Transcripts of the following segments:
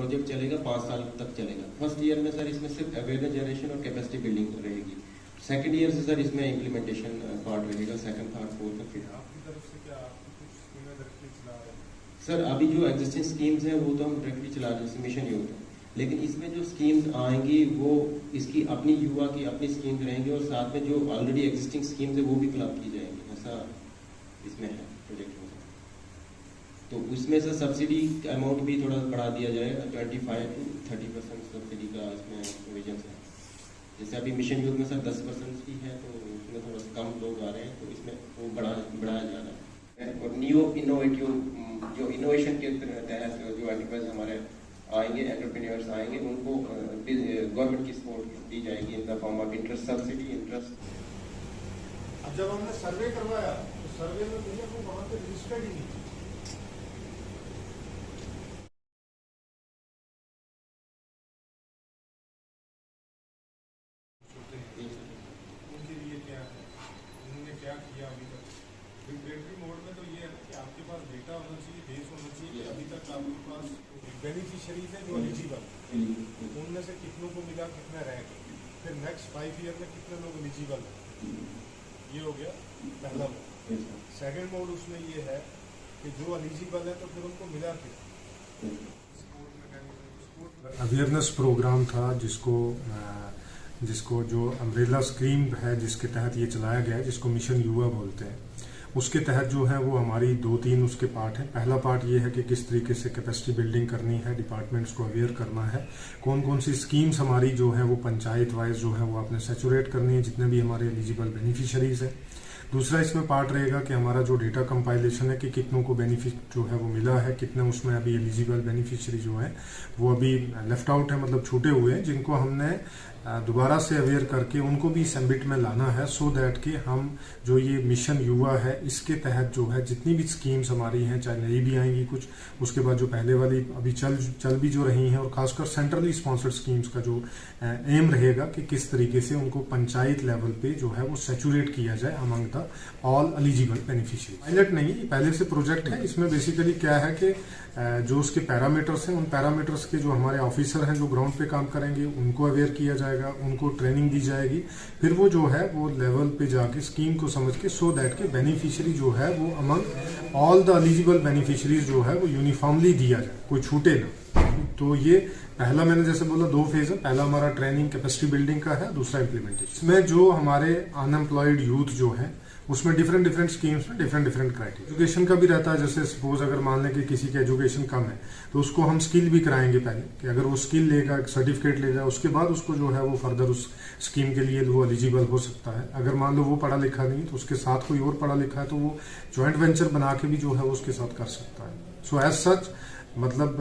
Project चलेगा 5 साल तक चलेगा। फर्स्ट ईयर में सर इसमें सिर्फ अवेयरनेस जनरेशन और कैपेसिटी बिल्डिंग रहेगी। सेकंड ईयर से सर इसमें इम्प्लीमेंटेशन पार्ट रहेगा, सेकंड, थर्ड, फोर्थ, फिफ्थ। आपकी तरफ से क्या आप कुछ स्कीमें डायरेक्टली चला रहे हैं? सर अभी जो एग्जिस्टिंग स्कीम्स हैं वो तो हम डायरेक्टली चला रहे हैं, मिशन यूथ, लेकिन इसमें जो स्कीम्स आएंगी वो इसकी अपनी युवा की अपनी स्कीम्स रहेंगी और साथ में जो ऑलरेडी एग्जिस्टिंग स्कीम्स है वो भी क्लब की जाएंगी, ऐसा इसमें है प्रोजेक्ट में। तो उसमें से सब्सिडी अमाउंट भी थोड़ा बढ़ा दिया जाएगा, 25 to 30% सब्सिडी का इसमें प्रोविजन है। जैसे अभी मिशन यूथ में सर 10% ही है, तो उसमें थोड़ा सा कम लोग आ रहे हैं, तो इसमें वो बढ़ाया जा रहा है। और न्यू इनोवेटिव जो इनोवेशन के तहत जो एंटरप्राइज हमारे आएंगे, एंटरप्रेन्योर्स आएंगे, उनको गवर्नमेंट की सपोर्ट दी जाएगी in the form of interest subsidy, interest. अब जब हमने सर्वे करवाया तो सर्वे में भैया वो वहाँ पे रजिस्टर्ड ही नहीं थी। उनके लिए क्या है, उन्होंने क्या किया अभी तक? रेगुलेटरी मोड में तो ये है कि आपके पास डेटा होना चाहिए, बेस होना चाहिए। अभी तक आपके पास बेनिफिशियरीज है जो एलिजिबल, उनमें से कितनों को मिला, कितने रह गए, फिर नेक्स्ट 5 ईयर में कितने लोग एलिजिबल हैं, ये हो गया पहला मोड। सेकंड मोड उसमें ये है कि जो एलिजिबल है तो फिर उनको मिला क्या? अवेयरनेस प्रोग्राम था जिसको जो अम्ब्रेला स्कीम है जिसके तहत ये चलाया गया है, जिसको मिशन युवा बोलते हैं, उसके तहत जो है वो हमारी 2-3 उसके पार्ट हैं। पहला पार्ट ये है कि किस तरीके से कैपेसिटी बिल्डिंग करनी है, डिपार्टमेंट्स को अवेयर करना है, कौन कौन सी स्कीम्स हमारी जो है वो पंचायत वाइज जो है वो आपने सैचुरेट करनी है, जितने भी हमारे एलिजिबल बेनिफिशरीज हैं। दूसरा इसमें पार्ट रहेगा कि हमारा जो डेटा कंपाइलेशन है कि कितनों को बेनिफिट जो है वो मिला है, कितने उसमें अभी एलिजिबल बेनिफिशियरी जो है वो अभी लेफ्ट आउट है, मतलब छूटे हुए हैं, जिनको हमने दोबारा से अवेयर करके उनको भी इस एम्बिट में लाना है, सो दैट कि हम जो ये मिशन युवा है इसके तहत जो है जितनी भी स्कीम्स हमारी हैं, चाहे नई भी आएंगी कुछ, उसके बाद जो पहले वाली अभी चल भी जो रही हैं, और खासकर सेंट्रली स्पॉन्सर्ड स्कीम्स का जो एम रहेगा कि किस तरीके से उनको पंचायत लेवल पे जो है वो सैचुरेट किया जाए among the all eligible beneficiary. Pilot नहीं, पहले से प्रोजेक्ट है। इसमें बेसिकली क्या है कि जो उसके पैरामीटर्स हैं, उन पैरामीटर्स के जो हमारे ऑफिसर हैं जो ग्राउंड पे काम करेंगे उनको अवेयर किया जाएगा, उनको ट्रेनिंग दी जाएगी, फिर वो जो है वो लेवल पे जाके स्कीम को समझ के सो दैट के बेनिफिशियरी जो है वो among all the eligible beneficiaries जो है वो यूनिफॉर्मली दिया जाए, कोई छूटे ना। तो ये पहला मैंने जैसे बोला 2 फेज है। पहला हमारा ट्रेनिंग कैपेसिटी बिल्डिंग का है, दूसरा इम्प्लीमेंटेशन। इसमें जो हमारे अनएम्प्लॉयड यूथ जो है उसमें डिफरेंट स्कीम्स में डिफरेंट क्राइटेरिया। एजुकेशन का भी रहता है, जैसे सपोज अगर मान लें कि किसी की एजुकेशन कम है तो उसको हम स्किल भी कराएंगे पहले, कि अगर वो स्किल लेगा, सर्टिफिकेट लेगा, उसके बाद उसको जो है वो फर्दर उस स्कीम के लिए वो एलिजिबल हो सकता है। अगर मान लो वो पढ़ा लिखा नहीं तो उसके साथ कोई और पढ़ा लिखा है तो वो ज्वाइंट वेंचर बना के भी जो है वो उसके साथ कर सकता है। सो एज सच मतलब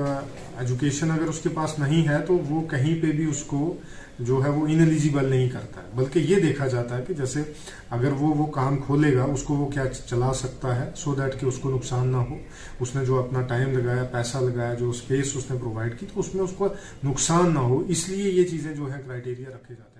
एजुकेशन अगर उसके पास नहीं है तो वो कहीं पे भी उसको जो है वो इनएलिजिबल नहीं करता है, बल्कि ये देखा जाता है कि जैसे अगर वो काम खोलेगा उसको वो क्या चला सकता है, सो दैट कि उसको नुकसान ना हो। उसने जो अपना टाइम लगाया, पैसा लगाया, जो स्पेस उसने प्रोवाइड की, तो उसमें उसको नुकसान ना हो, इसलिए ये चीजें जो है क्राइटेरिया रखे जाते हैं।